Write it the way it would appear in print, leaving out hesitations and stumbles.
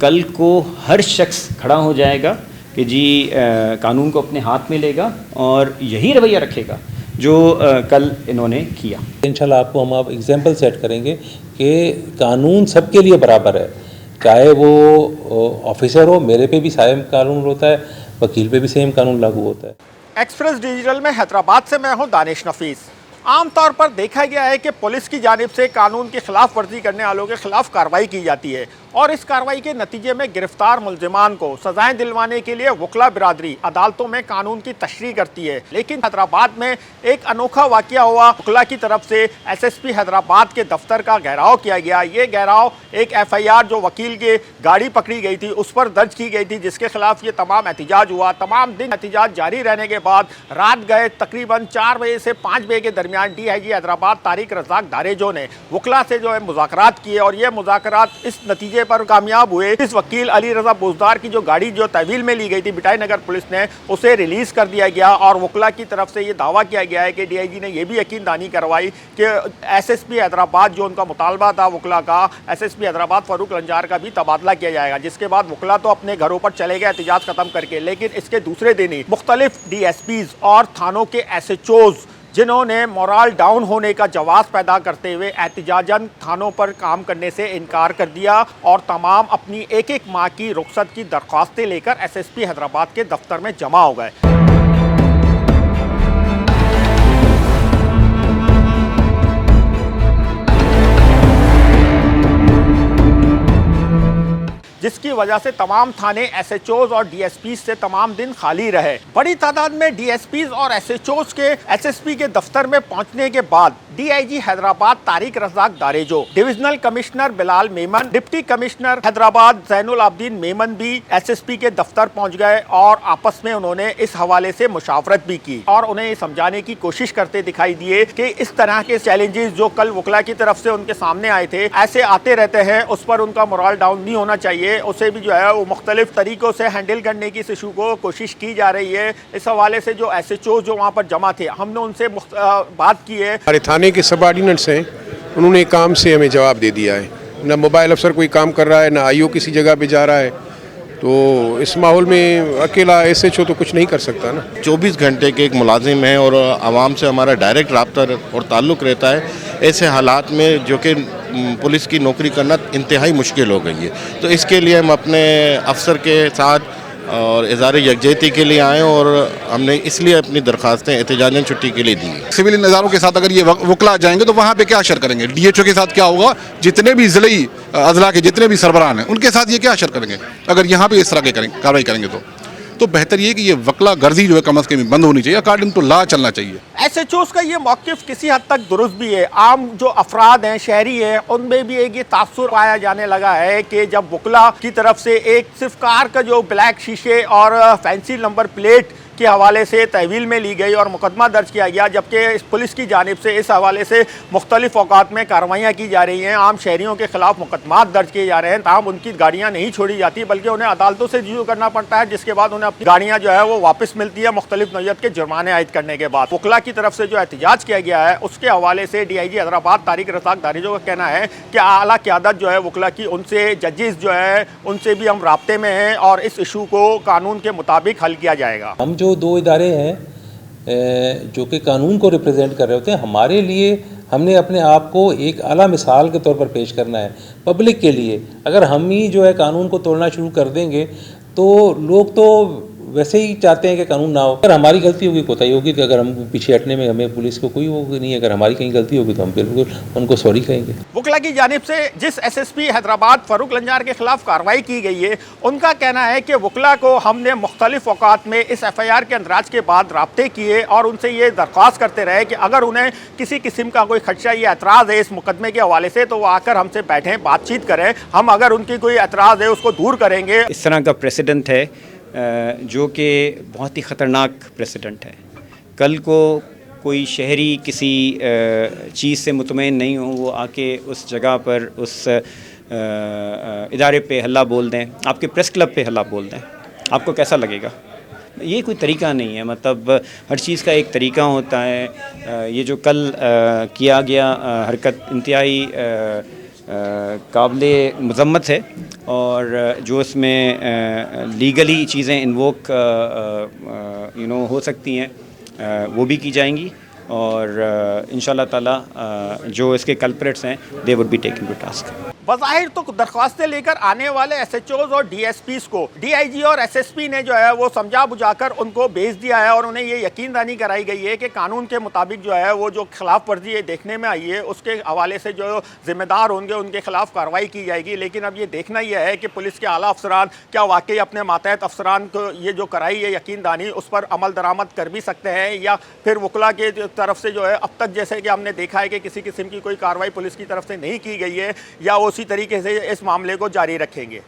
कल को हर शख्स खड़ा हो जाएगा कि जी कानून को अपने हाथ में लेगा और यही रवैया रखेगा जो कल इन्होंने किया। इंशाल्लाह आपको हम एग्जाम्पल सेट करेंगे कि कानून सबके लिए बराबर है, चाहे वो ऑफिसर हो, मेरे पे भी सेम कानून होता है, वकील पे भी सेम कानून लागू होता है। एक्सप्रेस डिजिटल में हैदराबाद से मैं हूं दानिश नफीस। आमतौर पर देखा गया है कि पुलिस की जानिब से कानून की खिलाफ वर्जी करने वालों के खिलाफ कार्रवाई की जाती है और इस कार्रवाई के नतीजे में गिरफ्तार मुलजिमान को सजाएं दिलवाने के लिए वकला बिरादरी अदालतों में कानून की तशरीह करती है। लेकिन हैदराबाद में एक अनोखा वाकया हुआ। वकला की तरफ से एसएसपी हैदराबाद के दफ्तर का घेराव किया गया। ये घेराव एक FIR जो वकील की गाड़ी पकड़ी गई थी उस पर दर्ज की गई थी, जिसके खिलाफ ये तमाम एहतिजाज हुआ। तमाम दिन एहतिजाज जारी रहने के बाद रात गए तकरीबन 4 बजे से 5 बजे के दरमियान DIG हैदराबाद तारिक रज़ाक दारेजो ने वकला से जो है मुज़ाकरात किए और ये मुज़ाकरात इस नतीजे पर कामयाब हुए। इस वकील अली रज़ा बुज़दार की जो गाड़ी जो तहवील में ली गई थी बिटाई नगर पुलिस ने, उसे रिलीज कर दिया गया और वकला की तरफ से ये दावा किया गया है कि DIG ने यह भी यकीन दहानी करवाई कि SSP हैदराबाद जो उनका मुतालबा था वकला का, SSP हैदराबाद फारूक लंजार का भी तबादला किया जाएगा। जिसके बाद वकला तो अपने घरों पर चले गए एहतिजाज खत्म करके, लेकिन इसके दूसरे दिन ही मुख्तलिफ DSPs और थानों के SHOs जिन्होंने मोरल डाउन होने का जवाब पैदा करते हुए एहतिजाजन थानों पर काम करने से इनकार कर दिया और तमाम अपनी एक माह की रुख्सत की दरख्वास्तें लेकर SSP हैदराबाद के दफ्तर में जमा हो गए। जिसकी वजह से तमाम थाने SHOs और DSPs से तमाम दिन खाली रहे। बड़ी तादाद में DSPs और SHOs के SSP के दफ्तर में पहुंचने के बाद DIG Hyderabad Tariq Razzaq Dharejo, divisional commissioner Bilal Memon, deputy commissioner Hyderabad Zainul Abideen Memon भी SSP के दफ्तर पहुंच गए और आपस में उन्होंने इस हवाले से मुशावरत भी की और उन्हें ये समझाने की कोशिश करते दिखाई दिए कि इस तरह के चैलेंजेस जो कल वकला की तरफ से उनके सामने आए थे ऐसे आते रहते हैं, उस पर उनका मोरल डाउन नहीं होना चाहिए, उसे भी जो है वो मुख्तलिफ तरीक़ों से हैंडल करने की इस इशू को कोशिश की जा रही है। इस हवाले से जो SHO जो वहाँ पर जमा थे, हमने उनसे बात की है। हमारे थाने के सब ऑर्डिनेंट्स हैं, उन्होंने काम से हमें जवाब दे दिया है। ना मोबाइल अफसर कोई काम कर रहा है, ना IO किसी जगह पे जा रहा है, तो इस माहौल में अकेला SHO तो कुछ नहीं कर सकता ना। 24 घंटे के एक मुलाजिम है और आवाम से हमारा डायरेक्ट रब्ता और ताल्लुक़ रहता है। ऐसे हालात में जो कि पुलिस की नौकरी करना इंतहाई मुश्किल हो गई है, तो इसके लिए हम अपने अफसर के साथ और इज़हार यकजहती के लिए आए और हमने इसलिए अपनी दरख्वास्तें एहतिजाजन छुट्टी के लिए दी। सिविल निज़ारों के साथ अगर ये वकला जाएंगे तो वहाँ पे क्या असर करेंगे? DHO के साथ क्या होगा? जितने भी ज़िले अजला के जितने भी सरबराह हैं उनके साथ ये क्या असर करेंगे अगर यहाँ पे इस तरह के कार्रवाई करेंगे? तो बेहतर ये कि ये वकला गर्जी जो है कम अज़ कम बंद होनी चाहिए, अकॉर्डिंग टू लॉ चलना चाहिए। SHOs का ये मौक़िफ़ किसी हद तक दुरुस्त भी है। आम जो अफराद हैं, शहरी हैं, उनमें भी एक ये तासुर पाया जाने लगा है कि जब वकला की तरफ से एक सिर्फ कार का जो ब्लैक शीशे और फैंसी नंबर प्लेट के हवाले से तहवील में ली गई और मुकदमा दर्ज किया गया, जबकि पुलिस की जानिब से इस हवाले से मुख्तलिफ औकात में कार्रवाइयाँ की जा रही हैं, आम शहरियों के खिलाफ मुकदमा दर्ज किए जा रहे हैं, ताहम उनकी गाड़ियाँ नहीं छोड़ी जाती बल्कि उन्हें अदालतों से रुजू करना पड़ता है, जिसके बाद उन्हें अपनी गाड़ियाँ जो है वो वापस मिलती है मुख्तलिफ नौयत के जुर्माने आयद करने के बाद। वकला की तरफ से जो एहतिजाज किया गया है उसके हवाले से DIG हैदराबाद तारिक रज़ाक दारेजो का कहना है कि आला क़यादत जो है वकला की, उनसे जजेस जो है उनसे भी हम राब्ते में हैं और इस इशू को कानून के मुताबिक हल किया जाएगा। हम जो 2 इदारे हैं जो कि कानून को रिप्रेजेंट कर रहे होते हैं, हमारे लिए हमने अपने आप को एक आला मिसाल के तौर पर पेश करना है पब्लिक के लिए। अगर हम ही जो है कानून को तोड़ना शुरू कर देंगे तो लोग तो वैसे ही चाहते हैं कि कानून ना हो। अगर हमारी गलती होगी, कोताही होगी, तो अगर हम पीछे हटने में हमें पुलिस को कोई वो नहीं है। अगर हमारी कहीं गलती होगी तो हम बिल्कुल उनको सॉरी कहेंगे। वकला की जानिब से जिस SSP हैदराबाद फारूक लंजार के खिलाफ कार्रवाई की गई है, उनका कहना है कि वकला को हमने मुख्तलिफ औकात में इस FIR के अंदराज के बाद राब्ते किए और उनसे ये दरख्वास्त करते रहे कि अगर उन्हें किसी किस्म का कोई खदशा या एतराज़ है इस मुकदमे के हवाले से तो वो आकर हमसे बैठें, बातचीत करें, हम अगर उनकी कोई एतराज़ है उसको दूर करेंगे। इस तरह का प्रेसिडेंट है जो कि बहुत ही ख़तरनाक प्रेसिडेंट है। कल को कोई शहरी किसी चीज़ से मुतमईन नहीं हो, वो आके उस जगह पर उस इदारे पे हल्ला बोल दें, आपके प्रेस क्लब पे हल्ला बोल दें, आपको कैसा लगेगा? ये कोई तरीका नहीं है। मतलब हर चीज़ का एक तरीका होता है। ये जो कल किया गया हरकत इंतहाई काबिल मज़म्मत है और जो इसमें लीगली चीज़ें इन्वोक हो सकती हैं वो भी की जाएंगी और इंशाल्लाह ताला जो इसके कल्प्रिट्स हैं they would be taken to task. बज़ाहिर तो दरख्वास्तें लेकर आने वाले SHOs और DSPs को DIG और SSP ने जो है वो समझा बुझाकर उनको भेज दिया है और उन्हें ये यकीनदानी कराई गई है कि कानून के मुताबिक जो है वो जो खिलाफ वर्जी देखने में आई है उसके हवाले से जो जिम्मेदार होंगे उनके खिलाफ कार्रवाई की जाएगी। लेकिन अब ये देखना यह है कि पुलिस के आला अफसरान क्या वाकई अपने मातहत अफसरान को ये जो कराई है यकीनदानी उस पर अमल दरामद कर भी सकते हैं या फिर वकला के तरफ से जो है अब तक जैसे कि हमने देखा है कि किसी किस्म की कोई कार्रवाई पुलिस की तरफ से नहीं की गई है या उसी तरीके से इस मामले को जारी रखेंगे।